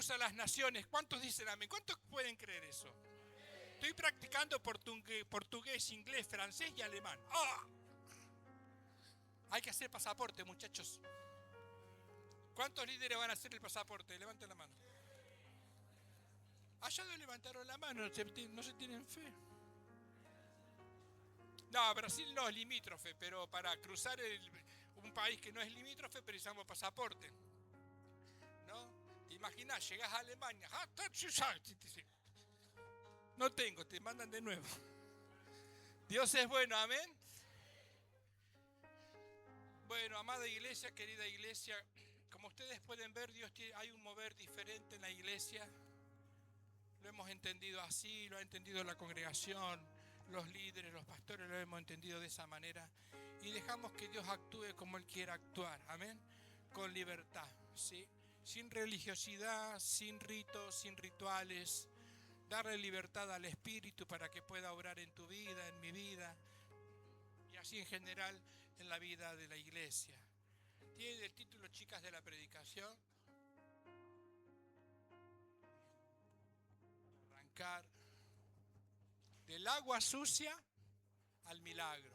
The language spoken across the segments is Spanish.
cruza las naciones. ¿Cuántos dicen amén? ¿Cuántos pueden creer eso? Estoy practicando portugués, inglés, francés y alemán. ¡Ah! Hay que hacer pasaporte, muchachos. ¿Cuántos líderes van a hacer el pasaporte? Levanten la mano. Allá no levantaron la mano, no se tienen fe. No, Brasil no es limítrofe, pero para cruzar un país que no es limítrofe precisamos pasaporte. ¿No? ¿Te imaginas? Llegás a Alemania. No tengo, te mandan de nuevo. Dios es bueno, amén. Bueno, amada iglesia, querida iglesia, como ustedes pueden ver, hay un mover diferente en la iglesia. Lo hemos entendido así, lo ha entendido la congregación, los líderes, los pastores lo hemos entendido de esa manera. Y dejamos que Dios actúe como Él quiera actuar, amén, con libertad, ¿sí? Sin religiosidad, sin ritos, sin rituales. Darle libertad al Espíritu para que pueda obrar en tu vida, en mi vida, y así en general en la vida de la iglesia. Tiene el título, chicas, de la predicación. Arrancar del agua sucia al milagro.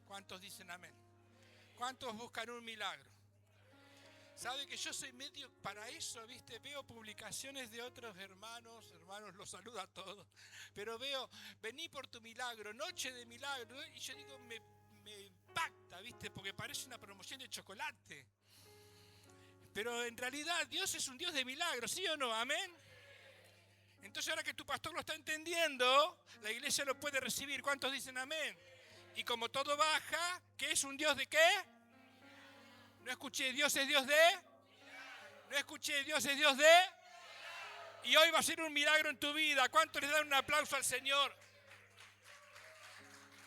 ¿Cuántos dicen amén? ¿Cuántos buscan un milagro? ¿Sabe que yo soy medio para eso, viste? Veo publicaciones de otros hermanos, los saludo a todos, pero veo, vení por tu milagro, noche de milagro, y yo digo, me impacta, viste, porque parece una promoción de chocolate. Pero en realidad Dios es un Dios de milagros, ¿sí o no? Amén. Entonces ahora que tu pastor lo está entendiendo, la iglesia lo puede recibir. ¿Cuántos dicen amén? Y como todo baja, ¿qué es un Dios de qué? No escuché, Dios es Dios de. No escuché, Dios es Dios de. Y hoy va a ser un milagro en tu vida. ¿Cuántos le dan un aplauso al Señor?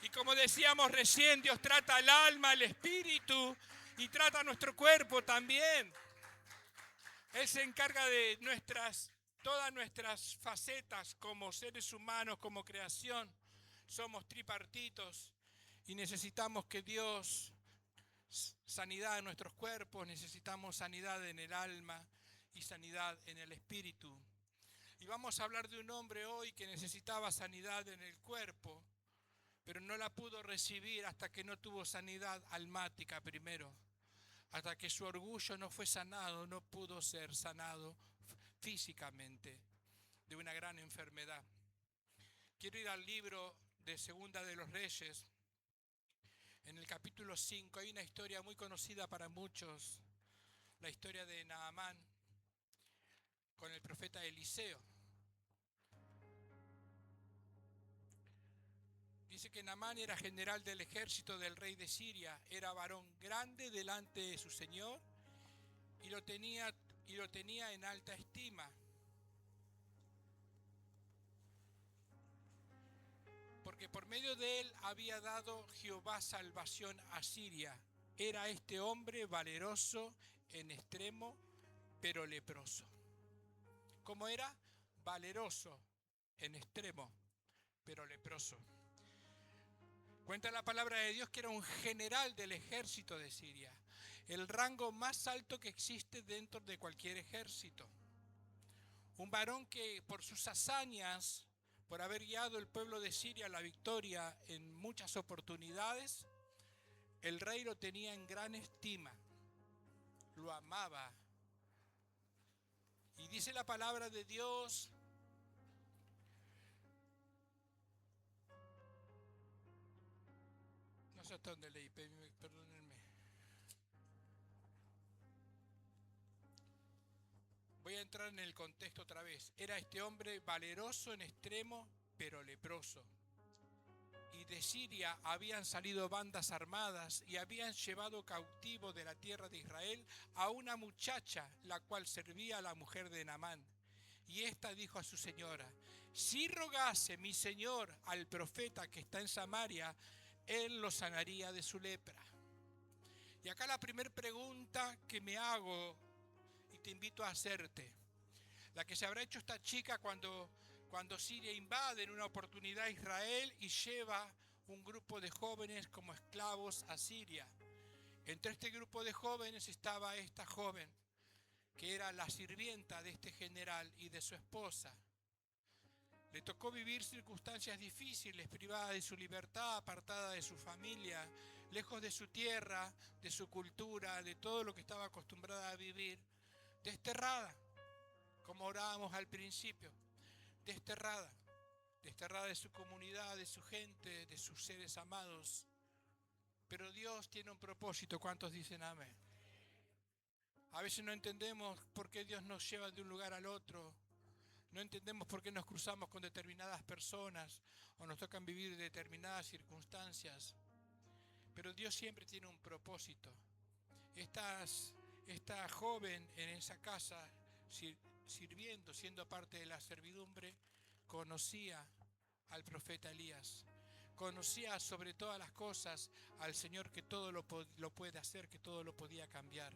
Y como decíamos recién, Dios trata el alma, el espíritu y trata nuestro cuerpo también. Él se encarga de todas nuestras facetas como seres humanos, como creación. Somos tripartitos y necesitamos que Dios, sanidad en nuestros cuerpos, necesitamos sanidad en el alma y sanidad en el espíritu. Y vamos a hablar de un hombre hoy que necesitaba sanidad en el cuerpo, pero no la pudo recibir hasta que no tuvo sanidad almática primero. Hasta que su orgullo no fue sanado, no pudo ser sanado físicamente de una gran enfermedad. Quiero ir al libro de Segunda de los Reyes. En el capítulo 5 hay una historia muy conocida para muchos, la historia de Naamán con el profeta Eliseo. Dice que Naamán era general del ejército del rey de Siria, era varón grande delante de su señor y lo tenía en alta estima. Porque por medio de él había dado Jehová salvación a Siria. Era este hombre valeroso en extremo, pero leproso. ¿Cómo era? Valeroso en extremo, pero leproso. Cuenta la palabra de Dios que era un general del ejército de Siria, el rango más alto que existe dentro de cualquier ejército. Un varón que por sus hazañas, por haber guiado el pueblo de Siria a la victoria en muchas oportunidades, el rey lo tenía en gran estima, lo amaba. Y dice la palabra de Dios, no sé hasta dónde leí, perdónenme. Voy a entrar en el contexto otra vez. Era este hombre valeroso en extremo, pero leproso. Y de Siria habían salido bandas armadas y habían llevado cautivo de la tierra de Israel a una muchacha, la cual servía a la mujer de Naamán. Y ésta dijo a su señora, si rogase mi señor al profeta que está en Samaria, él lo sanaría de su lepra. Y acá la primera pregunta que me hago y te invito a hacerte, la que se habrá hecho esta chica cuando Siria invade en una oportunidad a Israel y lleva un grupo de jóvenes como esclavos a Siria. Entre este grupo de jóvenes estaba esta joven que era la sirvienta de este general y de su esposa. Le tocó vivir circunstancias difíciles, privada de su libertad, apartada de su familia, lejos de su tierra, de su cultura, de todo lo que estaba acostumbrada a vivir, desterrada, como orábamos al principio, desterrada de su comunidad, de su gente, de sus seres amados. Pero Dios tiene un propósito, ¿cuántos dicen amén? A veces no entendemos por qué Dios nos lleva de un lugar al otro. No entendemos por qué nos cruzamos con determinadas personas o nos tocan vivir determinadas circunstancias. Pero Dios siempre tiene un propósito. Esta joven en esa casa, sirviendo, siendo parte de la servidumbre, conocía al profeta Elías. Conocía sobre todas las cosas al Señor que todo lo puede hacer, que todo lo podía cambiar.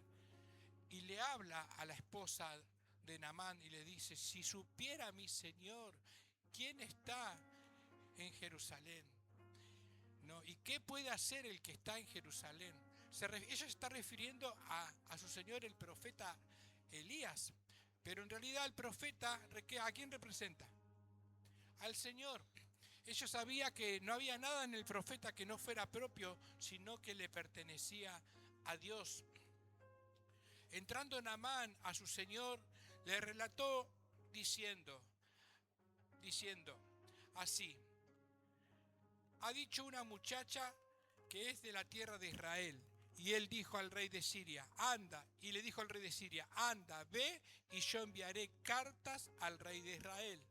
Y le habla a la esposa de Naamán y le dice: si supiera mi Señor quién está en Jerusalén, ¿no? ¿Y qué puede hacer el que está en Jerusalén? Ella se está refiriendo a su Señor, el profeta Elías. Pero en realidad el profeta, ¿a quién representa? Al Señor. Ella sabía que no había nada en el profeta que no fuera propio, sino que le pertenecía a Dios. Entrando Naamán a su señor, le relató diciendo así: ha dicho una muchacha que es de la tierra de Israel. Y él dijo al rey de Siria: anda. Y le dijo al rey de Siria: anda, ve, y yo enviaré cartas al rey de Israel.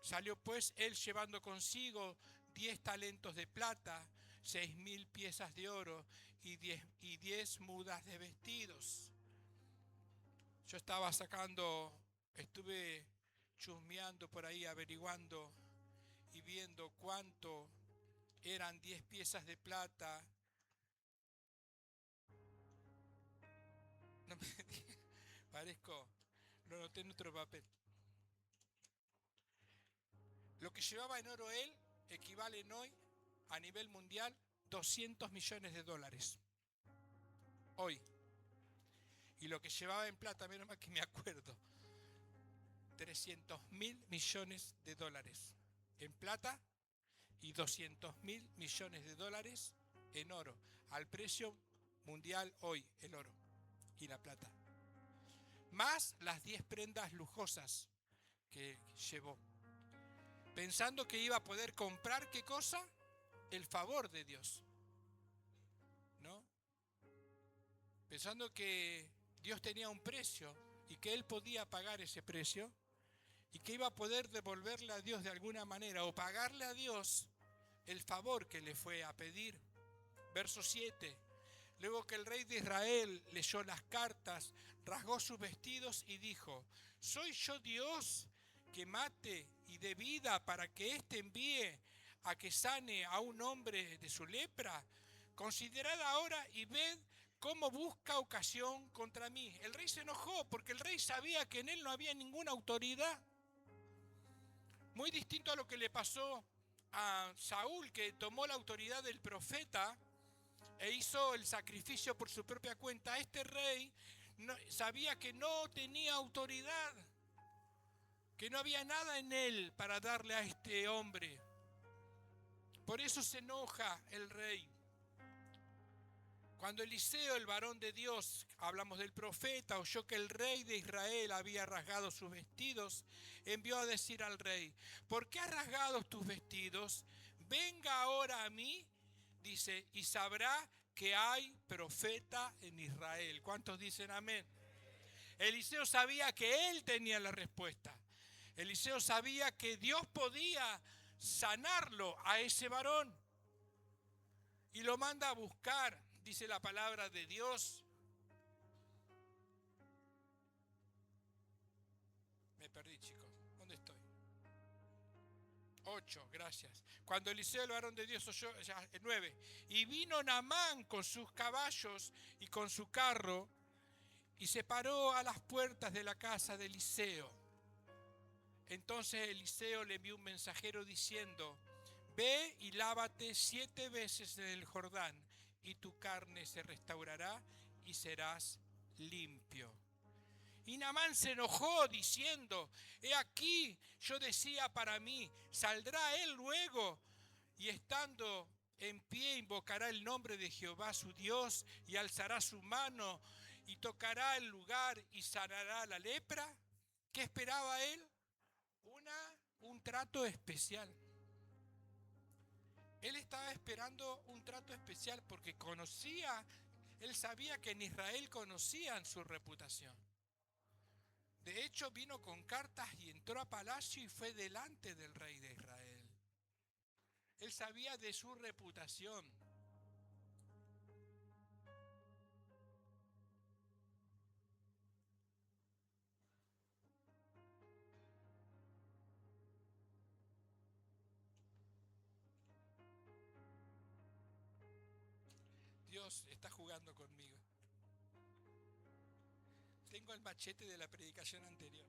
Salió pues él llevando consigo 10 talentos de plata, 6.000 piezas de oro y 10 mudas de vestidos. Yo estuve chusmeando por ahí, averiguando y viendo cuánto eran 10 piezas de plata. No me parezco, lo noté en otro papel. Lo que llevaba en oro él equivalen hoy a nivel mundial 200 millones de dólares. Hoy. Y lo que llevaba en plata, menos mal que me acuerdo, 300.000 millones de dólares en plata y 200.000 millones de dólares en oro. Al precio mundial hoy, el oro y la plata. Más las 10 prendas lujosas que llevó. Pensando que iba a poder comprar, ¿qué cosa? El favor de Dios. ¿No? Pensando que Dios tenía un precio y que él podía pagar ese precio y que iba a poder devolverle a Dios de alguna manera o pagarle a Dios el favor que le fue a pedir. Verso 7. Luego que el rey de Israel leyó las cartas, rasgó sus vestidos y dijo: ¿soy yo Dios que mate y dé vida para que éste envíe a que sane a un hombre de su lepra? Considerad ahora y ved cómo busca ocasión contra mí. El rey se enojó porque el rey sabía que en él no había ninguna autoridad. Muy distinto a lo que le pasó a Saúl, que tomó la autoridad del profeta e hizo el sacrificio por su propia cuenta. Este rey sabía que no tenía autoridad, que no había nada en él para darle a este hombre. Por eso se enoja el rey. Cuando Eliseo, el varón de Dios, hablamos del profeta, oyó que el rey de Israel había rasgado sus vestidos, envió a decir al rey: ¿por qué has rasgado tus vestidos? Venga ahora a mí, dice, y sabrá que hay profeta en Israel. ¿Cuántos dicen amén? Eliseo sabía que él tenía la respuesta. Eliseo sabía que Dios podía sanarlo a ese varón. Y lo manda a buscar, dice la palabra de Dios. Me perdí, chicos. ¿Dónde estoy? 8, gracias. Cuando Eliseo, el varón de Dios, oyó, 9. Y vino Naamán con sus caballos y con su carro y se paró a las puertas de la casa de Eliseo. Entonces Eliseo le envió un mensajero diciendo: ve y lávate 7 veces en el Jordán, y tu carne se restaurará y serás limpio. Y Naamán se enojó diciendo, he aquí, yo decía para mí, saldrá él luego y estando en pie invocará el nombre de Jehová su Dios y alzará su mano y tocará el lugar y sanará la lepra. ¿Qué esperaba él? Un trato especial. Él estaba esperando un trato especial porque él sabía que en Israel conocían su reputación. De hecho, vino con cartas y entró a palacio y fue delante del rey de Israel. Él sabía de su reputación. Dios está jugando conmigo. Tengo el machete de la predicación anterior.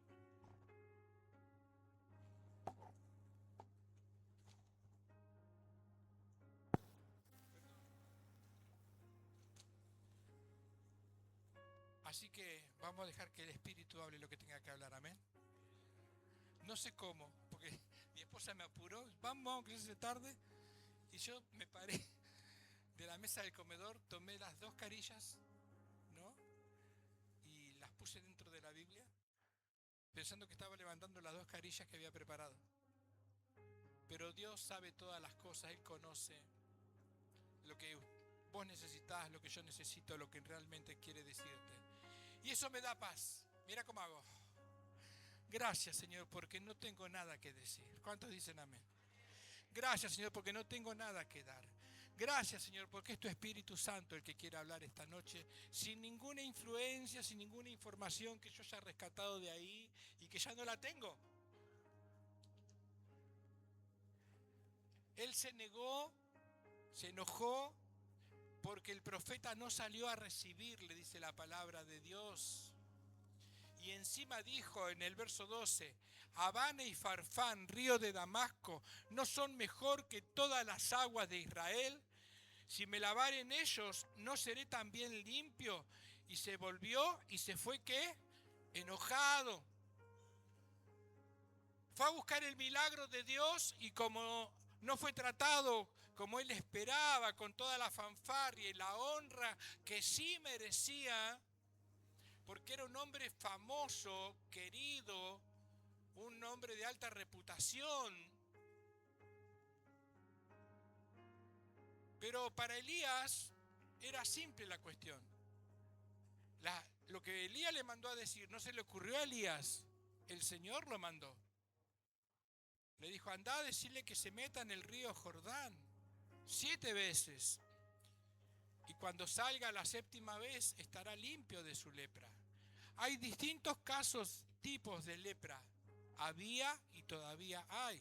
Así que vamos a dejar que el Espíritu hable lo que tenga que hablar, amén. No sé cómo, porque mi esposa me apuró, vamos, que se hace tarde, y yo me paré de la mesa del comedor, tomé las 2 carillas, ¿no? Y las puse dentro de la Biblia, pensando que estaba levantando las 2 carillas que había preparado. Pero Dios sabe todas las cosas, Él conoce lo que vos necesitás, lo que yo necesito, lo que realmente quiere decirte. Y eso me da paz. Mira cómo hago. Gracias, Señor, porque no tengo nada que decir. ¿Cuántos dicen amén? Gracias, Señor, porque no tengo nada que dar. Gracias, Señor, porque es tu Espíritu Santo el que quiere hablar esta noche, sin ninguna influencia, sin ninguna información que yo haya rescatado de ahí y que ya no la tengo. Él se negó, se enojó, porque el profeta no salió a recibirle, dice la palabra de Dios. Y encima dijo en el verso 12, Abana y Farfán, río de Damasco, ¿no son mejor que todas las aguas de Israel? Si me lavare en ellos, ¿no seré también limpio? Y se volvió y se fue, ¿qué? Enojado. Fue a buscar el milagro de Dios y como no fue tratado como él esperaba, con toda la fanfarria y la honra que sí merecía, porque era un hombre famoso, querido, un hombre de alta reputación. Pero para Elías era simple la cuestión. Lo que Elías le mandó a decir no se le ocurrió a Elías, el Señor lo mandó. Le dijo, andá a decirle que se meta en el río Jordán 7 veces. Y cuando salga la 7ª vez estará limpio de su lepra. Hay distintos casos, tipos de lepra. Había y todavía hay.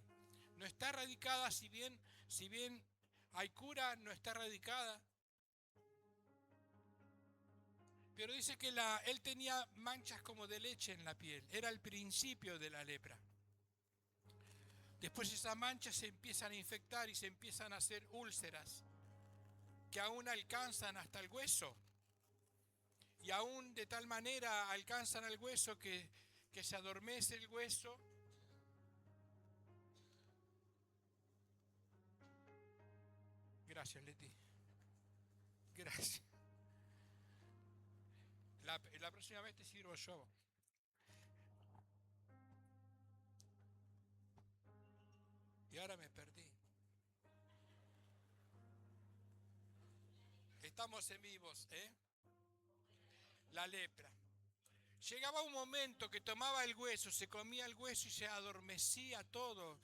No está erradicada, si bien hay cura, no está erradicada. Pero dice que él tenía manchas como de leche en la piel. Era el principio de la lepra. Después esas manchas se empiezan a infectar y se empiezan a hacer úlceras que aún alcanzan hasta el hueso. Y aún de tal manera alcanzan al hueso que se adormece el hueso. Gracias, Leti. Gracias. La próxima vez te sirvo yo. Y ahora me perdí. Estamos en vivos, ¿eh? La lepra. Llegaba un momento que tomaba el hueso, se comía el hueso y se adormecía todo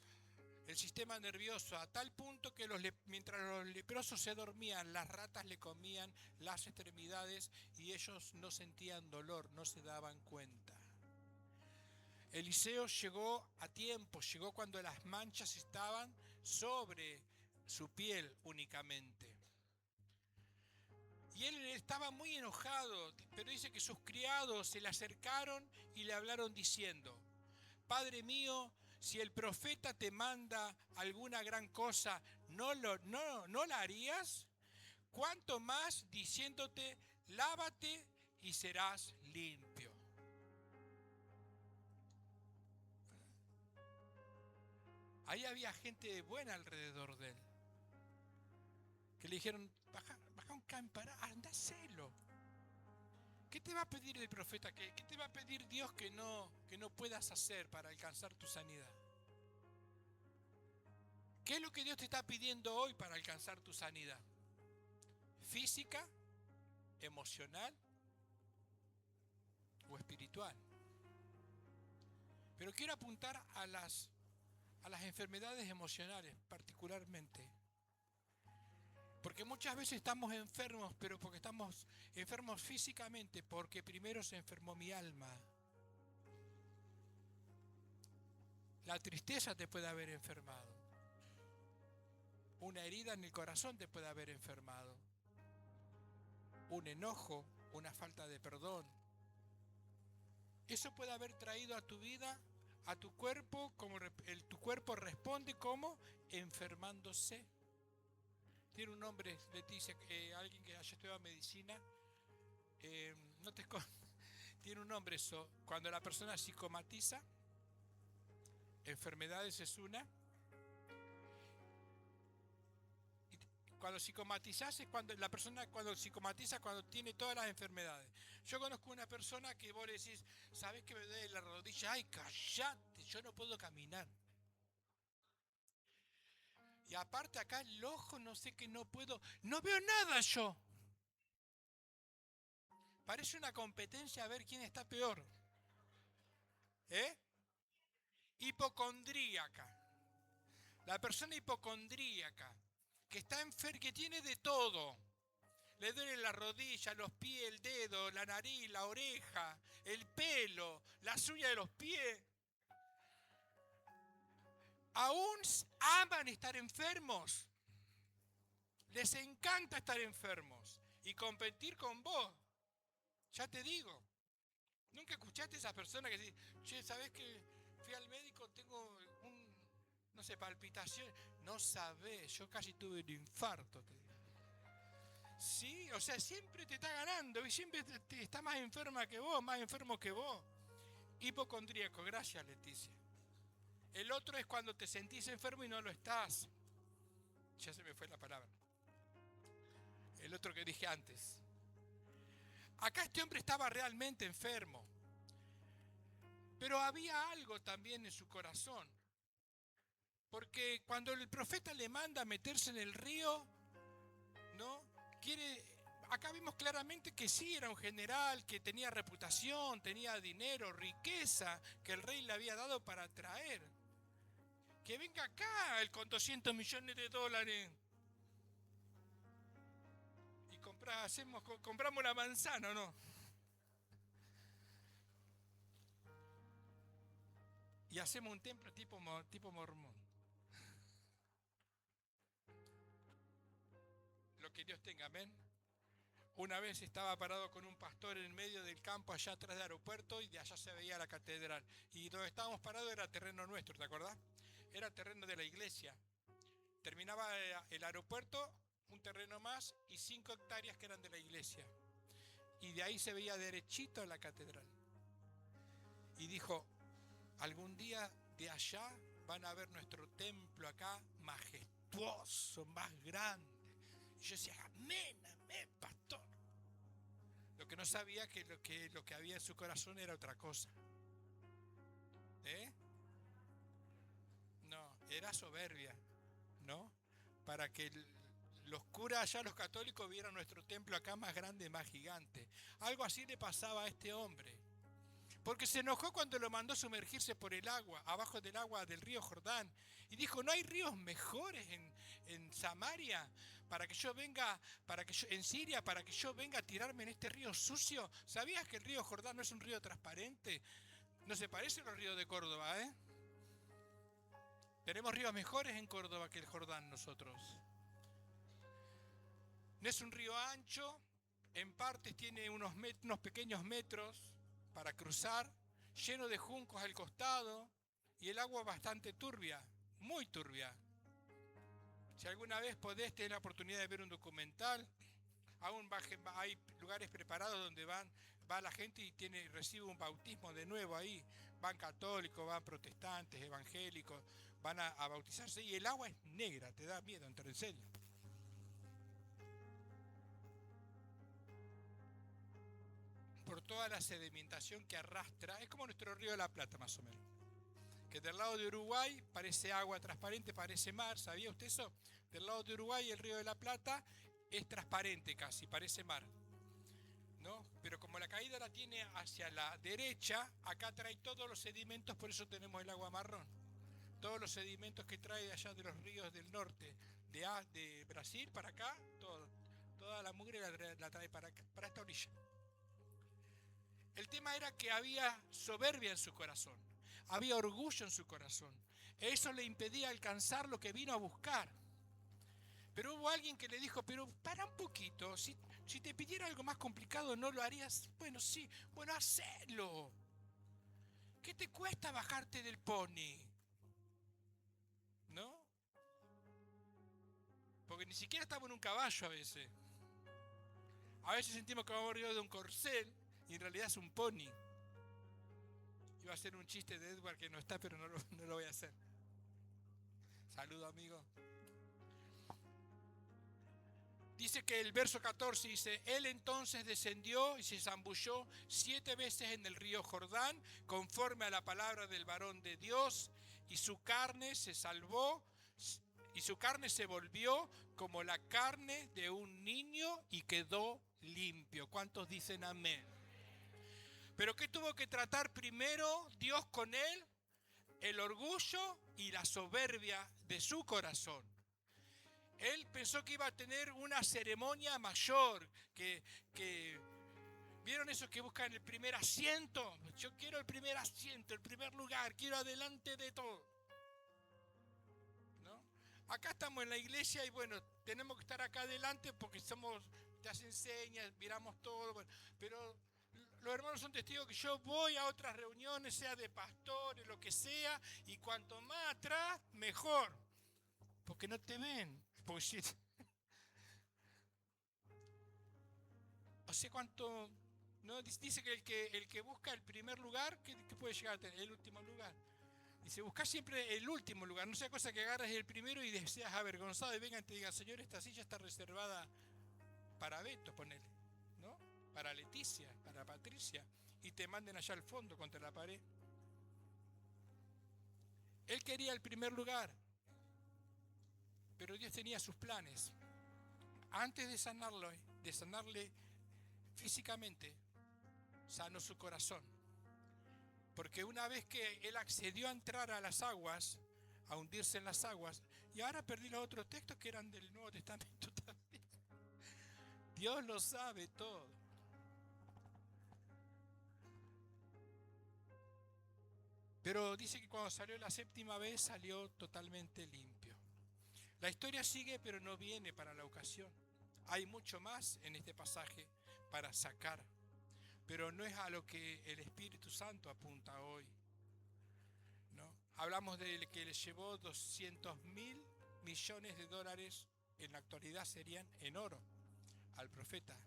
el sistema nervioso, a tal punto que mientras los leprosos se dormían, las ratas le comían las extremidades y ellos no sentían dolor, no se daban cuenta. Eliseo llegó a tiempo, llegó cuando las manchas estaban sobre su piel únicamente. Y él estaba muy enojado, pero dice que sus criados se le acercaron y le hablaron diciendo, Padre mío, si el profeta te manda alguna gran cosa, ¿no la harías? ¿Cuánto más diciéndote, lávate y serás limpio? Ahí había gente buena alrededor de él. Que le dijeron, baja un campo, anda, hacelo. ¿Qué te va a pedir el profeta? ¿Qué te va a pedir Dios que no puedas hacer para alcanzar tu sanidad? ¿Qué es lo que Dios te está pidiendo hoy para alcanzar tu sanidad? ¿Física, emocional o espiritual? Pero quiero apuntar a las enfermedades emocionales particularmente. Porque muchas veces estamos enfermos, pero porque estamos enfermos físicamente, porque primero se enfermó mi alma. La tristeza te puede haber enfermado. Una herida en el corazón te puede haber enfermado. Un enojo, una falta de perdón. Eso puede haber traído a tu vida, a tu cuerpo, tu cuerpo responde como enfermándose. Tiene un nombre, Leticia, alguien que haya estudiado medicina, no te tiene un nombre eso. Cuando la persona psicomatiza, enfermedades es una. Cuando psicomatizas es cuando la persona psicomatiza cuando tiene todas las enfermedades. Yo conozco una persona que vos le decís, ¿sabés que me duele la rodilla? Ay, callate, yo no puedo caminar. Y aparte acá el ojo, no sé qué no puedo, no veo nada yo. Parece una competencia a ver quién está peor. Hipocondríaca. La persona hipocondríaca, que está enferma, que tiene de todo. Le duele la rodilla, los pies, el dedo, la nariz, la oreja, el pelo, las uñas de los pies. Aún aman estar enfermos. Les encanta estar enfermos y competir con vos. Ya te digo. ¿Nunca escuchaste a esa persona que dice, che, ¿sabés que fui al médico, tengo no sé, palpitación? No sabés, yo casi tuve un infarto. Sí, o sea, siempre te está ganando y siempre está más enferma que vos, más enfermo que vos. Hipocondríaco, gracias Leticia. El otro es cuando te sentís enfermo y no lo estás. Ya se me fue la palabra. El otro que dije antes. Acá este hombre estaba realmente enfermo. Pero había algo también en su corazón. Porque cuando el profeta le manda a meterse en el río, ¿no? Acá vimos claramente que sí era un general, que tenía reputación, tenía dinero, riqueza, que el rey le había dado para traer. Que venga acá él con 200 millones de dólares. Y compramos una manzana, ¿o no? Y hacemos un templo tipo mormón. Lo que Dios tenga, amén. Una vez estaba parado con un pastor en medio del campo allá atrás del aeropuerto y de allá se veía la catedral. Y donde estábamos parados era terreno nuestro, ¿te acordás? Era terreno de la iglesia. Terminaba el aeropuerto, un terreno más y 5 hectáreas que eran de la iglesia. Y de ahí se veía derechito la catedral. Y dijo, algún día de allá van a ver nuestro templo acá majestuoso, más grande. Y yo decía, amén, amén, pastor. Lo que no sabía que lo que había en su corazón era otra cosa. No, era soberbia, ¿no? Para que los curas allá, los católicos, vieran nuestro templo acá más grande, más gigante. Algo así le pasaba a este hombre. Porque se enojó cuando lo mandó sumergirse por el agua, abajo del agua del río Jordán. Y dijo, ¿no hay ríos mejores en Samaria para que yo venga, en Siria, para que yo venga a tirarme en este río sucio? ¿Sabías que el río Jordán no es un río transparente? No se parece a los ríos de Córdoba, ¿eh? Tenemos ríos mejores en Córdoba que el Jordán nosotros. No es un río ancho, en partes tiene unos pequeños metros para cruzar, lleno de juncos al costado y el agua bastante turbia, muy turbia. Si alguna vez podés tener la oportunidad de ver un documental, aún hay lugares preparados donde va la gente y recibe un bautismo de nuevo ahí. Van católicos, van protestantes, evangélicos, van a bautizarse y el agua es negra, te da miedo entrar en serio. Por toda la sedimentación que arrastra, es como nuestro río de la Plata más o menos. Que del lado de Uruguay parece agua transparente, parece mar, ¿sabía usted eso? Del lado de Uruguay el río de la Plata es transparente casi, parece mar, ¿no? Pero como la caída la tiene hacia la derecha, acá trae todos los sedimentos, por eso tenemos el agua marrón. Todos los sedimentos que trae de allá de los ríos del norte, de Brasil para acá, toda la mugre la trae para acá, para esta orilla. El tema era que había soberbia en su corazón, había orgullo en su corazón. Eso le impedía alcanzar lo que vino a buscar. Pero hubo alguien que le dijo, pero para un poquito, si te pidiera algo más complicado, ¿no lo harías? Bueno, sí, bueno, hacelo. ¿Qué te cuesta bajarte del pony? ¿No? Porque ni siquiera estamos en un caballo a veces. A veces sentimos que vamos arriba de un corcel y en realidad es un pony. Iba a hacer un chiste de Edward que no está, pero no lo voy a hacer. Saludo, amigo. Dice que el verso 14 dice, él entonces descendió y se zambulló 7 veces en el río Jordán, conforme a la palabra del varón de Dios, y su carne se salvó, y su carne se volvió como la carne de un niño y quedó limpio. ¿Cuántos dicen amén? ¿Pero qué tuvo que tratar primero Dios con él? El orgullo y la soberbia de su corazón. Él pensó que iba a tener una ceremonia mayor, que ¿vieron esos que buscan el primer asiento? Yo quiero el primer asiento, el primer lugar, quiero adelante de todo. ¿No? Acá estamos en la iglesia y bueno, tenemos que estar acá adelante porque te hacen señas, miramos todo, bueno, pero los hermanos son testigos que yo voy a otras reuniones, sea de pastores, lo que sea, y cuanto más atrás, mejor, porque no te ven. Porque si, o sea, cuánto, ¿no? Dice que el que busca el primer lugar, ¿qué puede llegar a tener? El último lugar. Dice, busca siempre el último lugar, no sea cosa que agarres el primero y seas avergonzado y vengan y te digan, señor, esta silla está reservada para Beto, ponele, ¿no? Para Leticia, para Patricia, y te manden allá al fondo contra la pared. Él quería el primer lugar, pero Dios tenía sus planes. Antes de sanarle físicamente, sanó su corazón. Porque una vez que él accedió a entrar a las aguas, a hundirse en las aguas, y ahora perdí los otros textos que eran del Nuevo Testamento también. Dios lo sabe todo. Pero dice que cuando salió la 7ª vez salió totalmente limpio. La historia sigue, pero no viene para la ocasión. Hay mucho más en este pasaje para sacar, pero no es a lo que el Espíritu Santo apunta hoy, ¿no? Hablamos de que le llevó 200.000 millones de dólares, en la actualidad serían en oro, al profeta,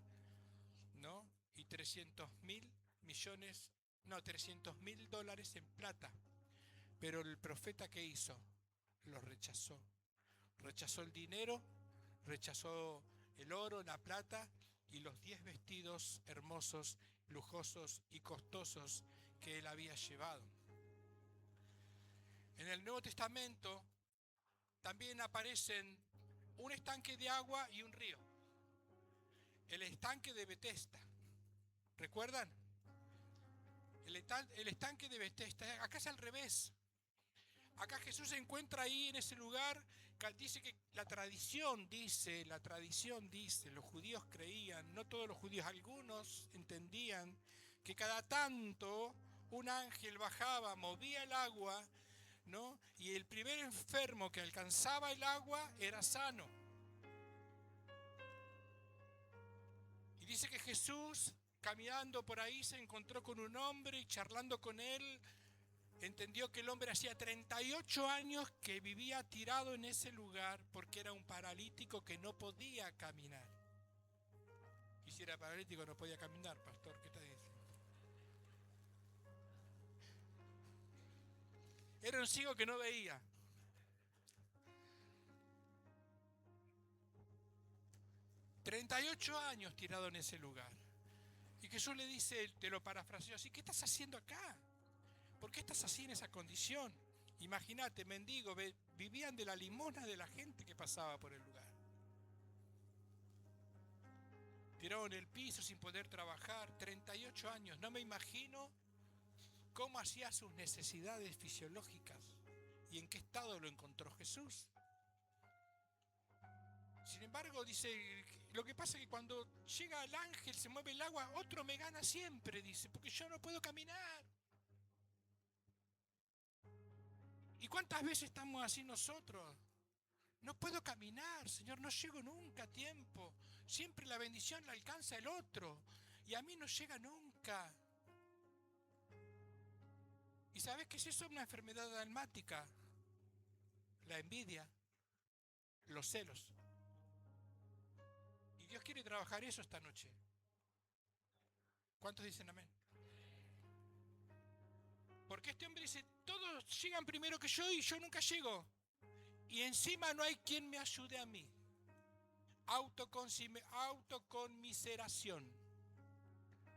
¿no? Y 300.000 dólares en plata. Pero el profeta, ¿qué hizo? Lo rechazó. Rechazó el dinero, rechazó el oro, la plata y los 10 vestidos hermosos, lujosos y costosos que él había llevado. En el Nuevo Testamento también aparecen un estanque de agua y un río. El estanque de Betesda. ¿Recuerdan? El estanque de Betesda. Acá es al revés. Acá Jesús se encuentra ahí en ese lugar. Dice que la tradición dice, los judíos creían, no todos los judíos, algunos entendían que cada tanto un ángel bajaba, movía el agua, ¿no? Y el primer enfermo que alcanzaba el agua era sano. Y dice que Jesús, caminando por ahí, se encontró con un hombre y charlando con él, entendió que el hombre hacía 38 años que vivía tirado en ese lugar porque era un paralítico que no podía caminar. Y si era paralítico no podía caminar, pastor, ¿qué te dice? Era un ciego que no veía. 38 años tirado en ese lugar. Y Jesús le dice, te lo parafraseo así, ¿qué estás haciendo acá? ¿Por qué estás así en esa condición? Imagínate, mendigo, vivían de la limosna de la gente que pasaba por el lugar. Tirado en el piso sin poder trabajar, 38 años. No me imagino cómo hacía sus necesidades fisiológicas y en qué estado lo encontró Jesús. Sin embargo, dice, lo que pasa es que cuando llega el ángel, se mueve el agua, otro me gana siempre, dice, porque yo no puedo caminar. ¿Y cuántas veces estamos así nosotros? No puedo caminar, Señor, no llego nunca a tiempo. Siempre la bendición la alcanza el otro y a mí no llega nunca. ¿Y sabes qué es eso? Una enfermedad almática. La envidia, los celos. Y Dios quiere trabajar eso esta noche. ¿Cuántos dicen amén? Porque este hombre dice, todos llegan primero que yo y yo nunca llego. Y encima no hay quien me ayude a mí. Autoconmiseración.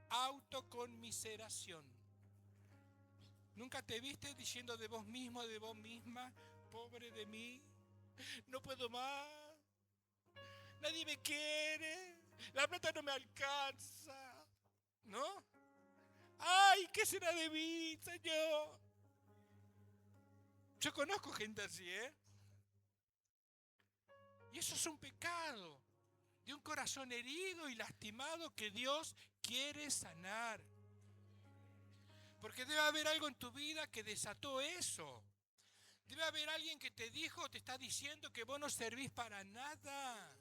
Autoconmiseración. ¿Nunca te viste diciendo de vos mismo, de vos misma, pobre de mí, no puedo más, nadie me quiere, la plata no me alcanza, ¿no? ¡Ay, qué será de mí, Señor! Yo conozco gente así, ¿eh? Y eso es un pecado de un corazón herido y lastimado que Dios quiere sanar. Porque debe haber algo en tu vida que desató eso. Debe haber alguien que te dijo, te está diciendo que vos no servís para nada.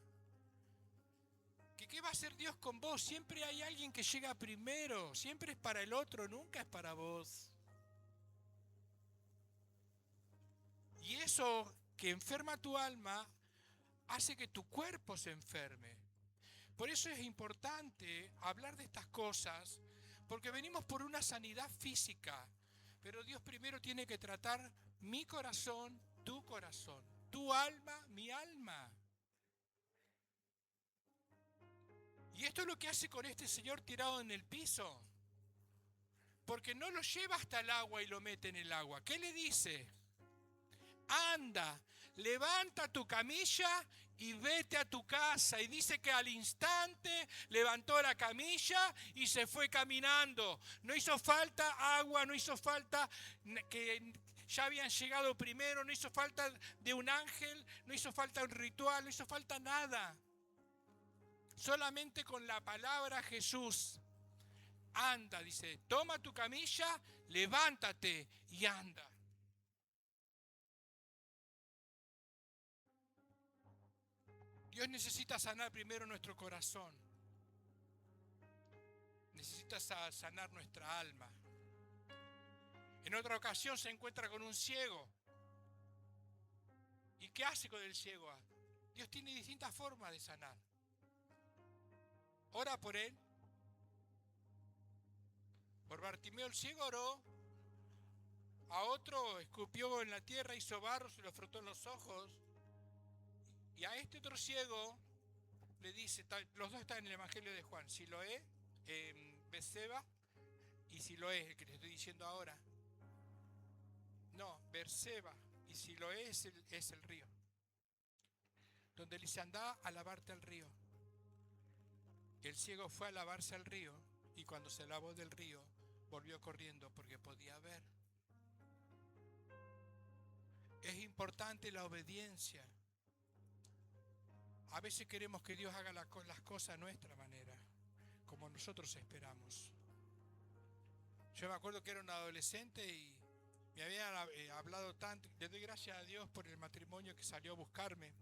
Que qué va a hacer Dios con vos. Siempre hay alguien que llega primero. Siempre es para el otro, nunca es para vos. Y eso que enferma tu alma hace que tu cuerpo se enferme. Por eso es importante hablar de estas cosas, porque venimos por una sanidad física, pero Dios primero tiene que tratar mi corazón, tu alma, mi alma. Y esto es lo que hace con este señor tirado en el piso, porque no lo lleva hasta el agua y lo mete en el agua. ¿Qué le dice? Anda, levanta tu camilla y vete a tu casa. Y dice que al instante levantó la camilla y se fue caminando. No hizo falta agua, no hizo falta que ya habían llegado primero, no hizo falta de un ángel, no hizo falta un ritual, no hizo falta nada. Solamente con la palabra Jesús. Anda, dice, toma tu camilla, levántate y anda. Dios necesita sanar primero nuestro corazón. Necesita sanar nuestra alma. En otra ocasión se encuentra con un ciego. ¿Y qué hace con el ciego? Dios tiene distintas formas de sanar. Ora por él. Por Bartimeo el ciego oró. A otro escupió en la tierra, hizo barro, se lo frotó en los ojos. Y a este otro ciego le dice, los dos están en el Evangelio de Juan, Siloé, Beceba y Siloé, el que te estoy diciendo ahora. No, Berseba y Siloé es el río. Donde le dice, anda a lavarte al río. El ciego fue a lavarse al río y cuando se lavó del río volvió corriendo porque podía ver. Es importante la obediencia. A veces queremos que Dios haga las cosas a nuestra manera, como nosotros esperamos. Yo me acuerdo que era un adolescente y me habían hablado tanto. Le doy gracias a Dios por el matrimonio que salió a buscarme.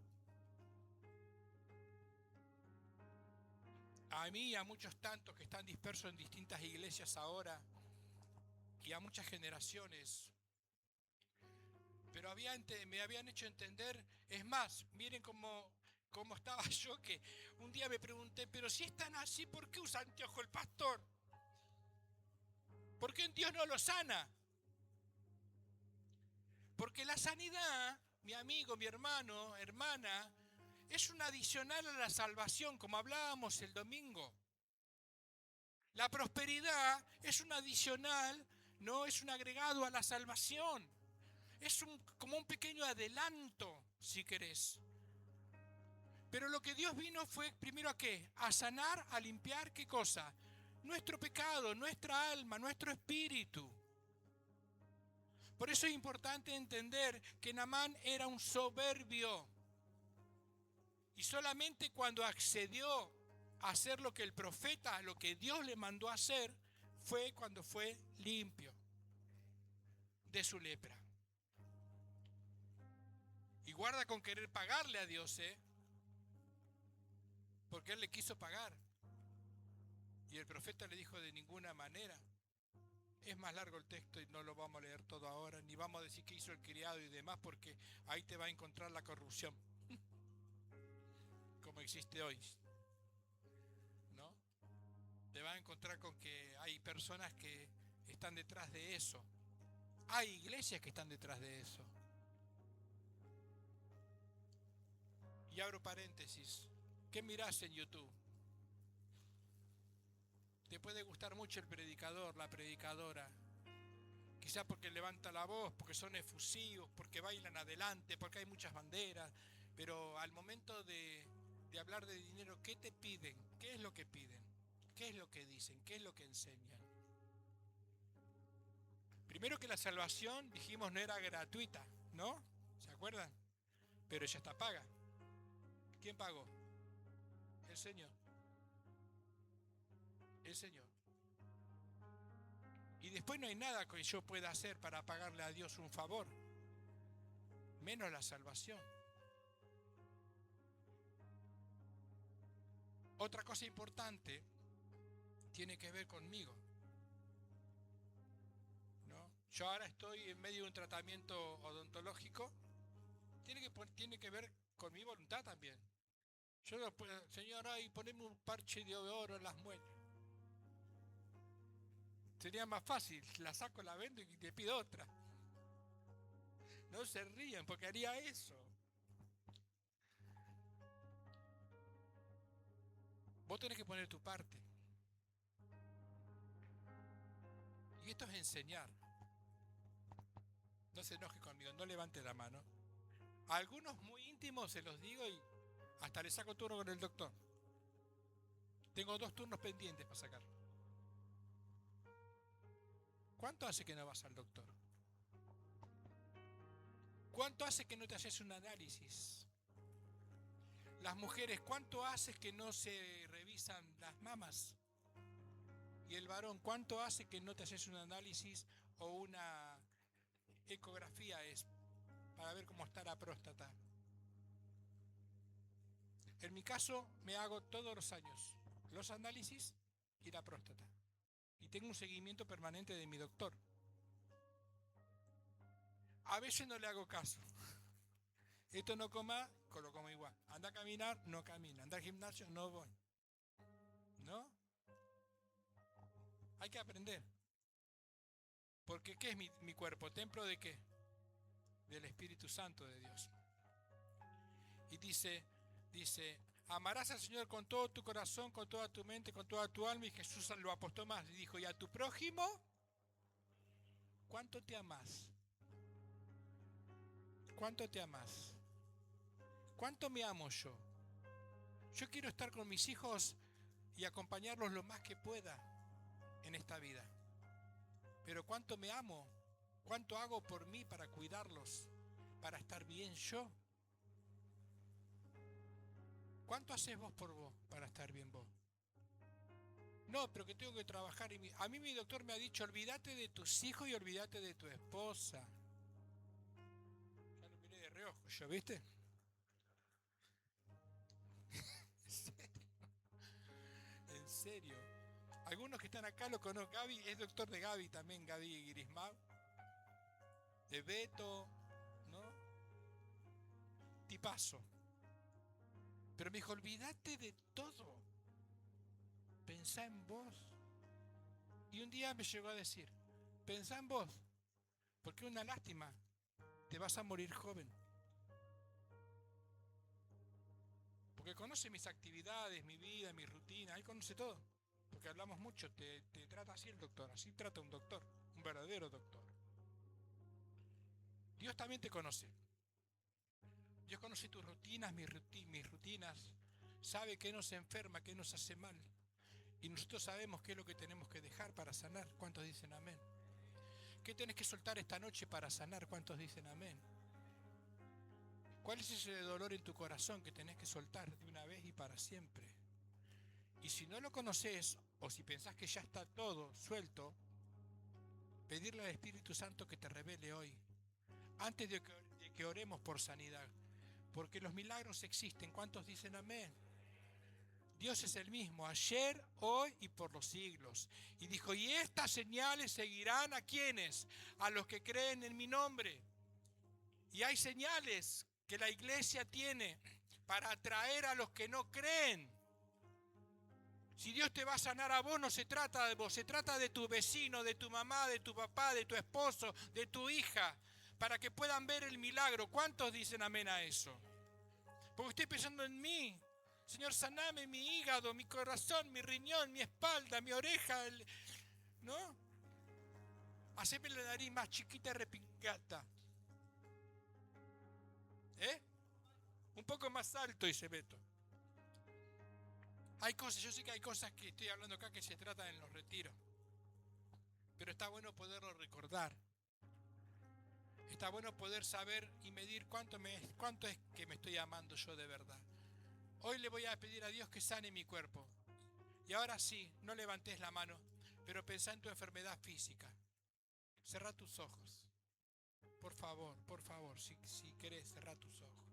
A mí y a muchos tantos que están dispersos en distintas iglesias ahora y a muchas generaciones. Pero me habían hecho entender, es más, miren cómo estaba yo, que un día me pregunté, pero si es tan así, ¿por qué usa anteojo el pastor? ¿Por qué Dios no lo sana? Porque la sanidad, mi amigo, mi hermano, hermana, es un adicional a la salvación, como hablábamos el domingo. La prosperidad es un adicional, no es un agregado a la salvación. Es como un pequeño adelanto, si querés. Pero lo que Dios vino fue primero ¿a qué? A sanar, a limpiar, ¿qué cosa? Nuestro pecado, nuestra alma, nuestro espíritu. Por eso es importante entender que Naamán era un soberbio. Y solamente cuando accedió a hacer lo que el profeta, lo que Dios le mandó a hacer, fue cuando fue limpio de su lepra. Y guarda con querer pagarle a Dios, porque él le quiso pagar. Y el profeta le dijo: de ninguna manera. Es más largo el texto y no lo vamos a leer todo ahora, ni vamos a decir qué hizo el criado y demás, porque ahí te va a encontrar la corrupción, como existe hoy, ¿no? Te va a encontrar con que hay personas que están detrás de eso. Hay iglesias que están detrás de eso. Y abro paréntesis. ¿Qué mirás en YouTube? Te puede gustar mucho el predicador, la predicadora. Quizás porque levanta la voz, porque son efusivos, porque bailan adelante, porque hay muchas banderas. Pero al momento de hablar de dinero, ¿qué te piden? ¿Qué es lo que piden? ¿Qué es lo que dicen? ¿Qué es lo que enseñan? Primero que la salvación, dijimos, no era gratuita, ¿no? ¿Se acuerdan? Pero ya está paga. ¿Quién pagó? El Señor. El Señor. Y después no hay nada que yo pueda hacer para pagarle a Dios un favor, menos la salvación. Otra cosa importante tiene que ver conmigo, ¿no? Yo ahora estoy en medio de un tratamiento odontológico. Tiene que ver con mi voluntad también. Yo no puedo, Señor, ay, poneme un parche de oro en las muelas. Sería más fácil, la saco, la vendo y te pido otra. No se rían porque haría eso. Vos tenés que poner tu parte. Y esto es enseñar. No se enoje conmigo, no levante la mano. A algunos muy íntimos se los digo y hasta les saco turno con el doctor. Tengo 2 turnos pendientes para sacar. ¿Cuánto hace que no vas al doctor? ¿Cuánto hace que no te haces un análisis? Las mujeres, ¿cuánto hace que no se revisan las mamas? Y el varón, ¿cuánto hace que no te haces un análisis o una ecografía para ver cómo está la próstata? En mi caso me hago todos los años los análisis y la próstata. Y tengo un seguimiento permanente de mi doctor. A veces no le hago caso. Esto no coma, lo como igual. Anda a caminar, no camina. Anda al gimnasio, no voy. ¿No? Hay que aprender. Porque ¿qué es mi cuerpo? ¿Templo de qué? Del Espíritu Santo de Dios. Y dice, amarás al Señor con todo tu corazón, con toda tu mente, con toda tu alma. Y Jesús lo apostó más y dijo, ¿y a tu prójimo? ¿Cuánto te amás? ¿Cuánto te amás? ¿Cuánto me amo yo? Yo quiero estar con mis hijos y acompañarlos lo más que pueda en esta vida. Pero ¿cuánto me amo? ¿Cuánto hago por mí para cuidarlos? Para estar bien yo. ¿Cuánto haces vos por vos para estar bien vos? No, pero que tengo que trabajar. A mí mi doctor me ha dicho, olvídate de tus hijos y olvídate de tu esposa. Ya lo miré de reojo yo, ¿viste? En serio. Algunos que están acá lo conozco. Gaby es doctor de Gaby también, Gaby Grismau. De Beto, ¿no? Tipazo. Pero me dijo, olvídate de todo. Pensá en vos. Y un día me llegó a decir, pensá en vos, porque una lástima, te vas a morir joven. Porque conoce mis actividades, mi vida, mi rutina, Él conoce todo. Porque hablamos mucho, te trata así el doctor, así trata un doctor, un verdadero doctor. Dios también te conoce. Dios conoce tus rutinas, mis rutinas. Sabe qué nos enferma, qué nos hace mal. Y nosotros sabemos qué es lo que tenemos que dejar para sanar. ¿Cuántos dicen amén? ¿Qué tenés que soltar esta noche para sanar? ¿Cuántos dicen amén? ¿Cuál es ese dolor en tu corazón que tenés que soltar de una vez y para siempre? Y si no lo conoces, o si pensás que ya está todo suelto, pedirle al Espíritu Santo que te revele hoy, antes de que oremos por sanidad. Porque los milagros existen. ¿Cuántos dicen amén? Dios es el mismo, ayer, hoy y por los siglos. Y dijo, y estas señales seguirán ¿a quiénes? A los que creen en mi nombre. Y hay señales que la iglesia tiene para atraer a los que no creen. Si Dios te va a sanar a vos, no se trata de vos, se trata de tu vecino, de tu mamá, de tu papá, de tu esposo, de tu hija, para que puedan ver el milagro. ¿Cuántos dicen amén a eso? Porque estoy pensando en mí. Señor, saname mi hígado, mi corazón, mi riñón, mi espalda, mi oreja, ¿no? Haceme la nariz más chiquita y repingata. Un poco más alto, dice Beto. Hay cosas, yo sé que hay cosas que estoy hablando acá que se tratan en los retiros. Pero está bueno poderlo recordar. Está bueno poder saber y medir cuánto es que me estoy amando yo de verdad. Hoy le voy a pedir a Dios que sane mi cuerpo. Y ahora sí, no levantes la mano, pero pensá en tu enfermedad física. Cerrá tus ojos. Por favor, si querés, cerrá tus ojos.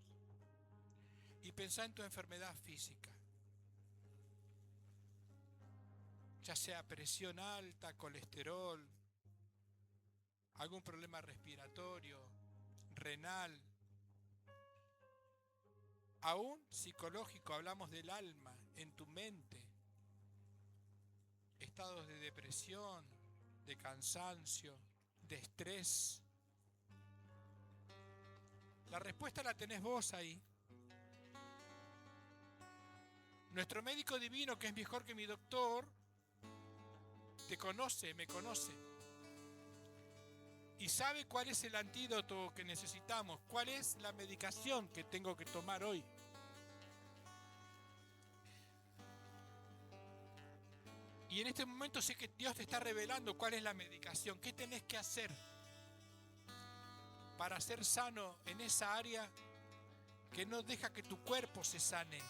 Y pensá en tu enfermedad física. Ya sea presión alta, colesterol, algún problema respiratorio, renal, aún psicológico, hablamos del alma, en tu mente, estados de depresión, de cansancio, de estrés. La respuesta la tenés vos ahí. Nuestro médico divino, que es mejor que mi doctor, te conoce, me conoce. Y sabe cuál es el antídoto que necesitamos, cuál es la medicación que tengo que tomar hoy. Y en este momento sé que Dios te está revelando cuál es la medicación, qué tenés que hacer para ser sano en esa área que no deja que tu cuerpo se sane.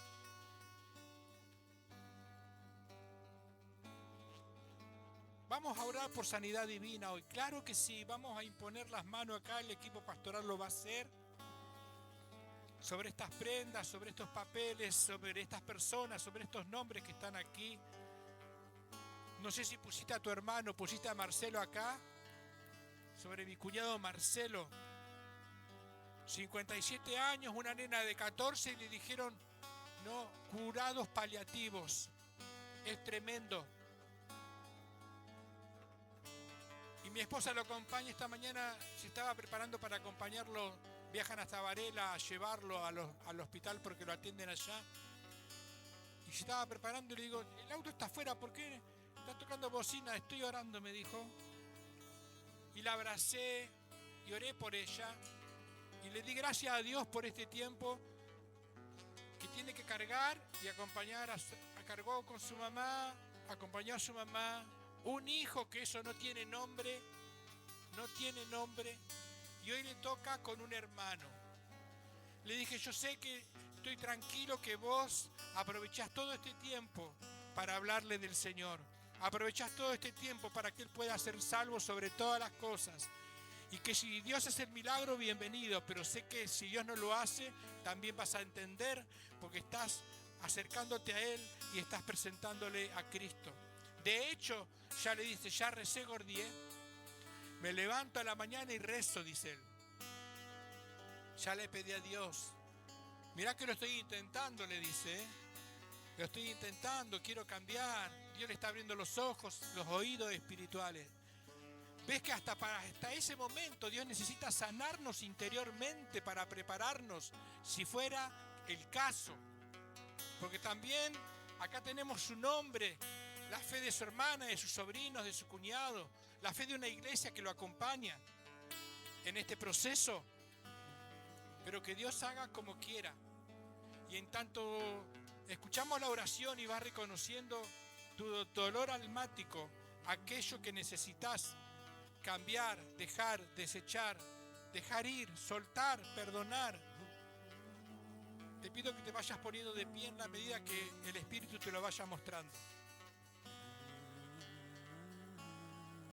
Vamos a orar por sanidad divina hoy. Claro que sí, vamos a imponer las manos acá, el equipo pastoral lo va a hacer. Sobre estas prendas, sobre estos papeles, sobre estas personas, sobre estos nombres que están aquí. No sé si pusiste a tu hermano, pusiste a Marcelo acá. Sobre mi cuñado Marcelo. 57 años, una nena de 14 y le dijeron, no, cuidados paliativos. Es tremendo. Y mi esposa lo acompaña esta mañana, se estaba preparando para acompañarlo, viajan hasta Varela a llevarlo al hospital porque lo atienden allá. Y se estaba preparando y le digo, el auto está afuera, ¿por qué está tocando bocina? Estoy orando, me dijo. Y la abracé y oré por ella. Y le di gracias a Dios por este tiempo que tiene que cargar y acompañar, cargó con su mamá, acompañó a su mamá. Un hijo que eso no tiene nombre, y hoy le toca con un hermano. Le dije, yo sé que estoy tranquilo que vos aprovechás todo este tiempo para hablarle del Señor. Aprovechás todo este tiempo para que Él pueda ser salvo sobre todas las cosas. Y que si Dios hace el milagro, bienvenido, pero sé que si Dios no lo hace, también vas a entender porque estás acercándote a Él y estás presentándole a Cristo. De hecho, ya le dice, ya recé, Gordié. Me levanto a la mañana y rezo, dice él. Ya le pedí a Dios. Mirá que lo estoy intentando, le dice. Lo estoy intentando, quiero cambiar. Dios le está abriendo los ojos, los oídos espirituales. ¿Ves que hasta ese momento Dios necesita sanarnos interiormente para prepararnos, si fuera el caso? Porque también acá tenemos su nombre, la fe de su hermana, de sus sobrinos, de su cuñado, la fe de una iglesia que lo acompaña en este proceso. Pero que Dios haga como quiera. Y en tanto escuchamos la oración y vas reconociendo tu dolor almático, aquello que necesitas cambiar, dejar, desechar, dejar ir, soltar, perdonar. Te pido que te vayas poniendo de pie en la medida que el Espíritu te lo vaya mostrando.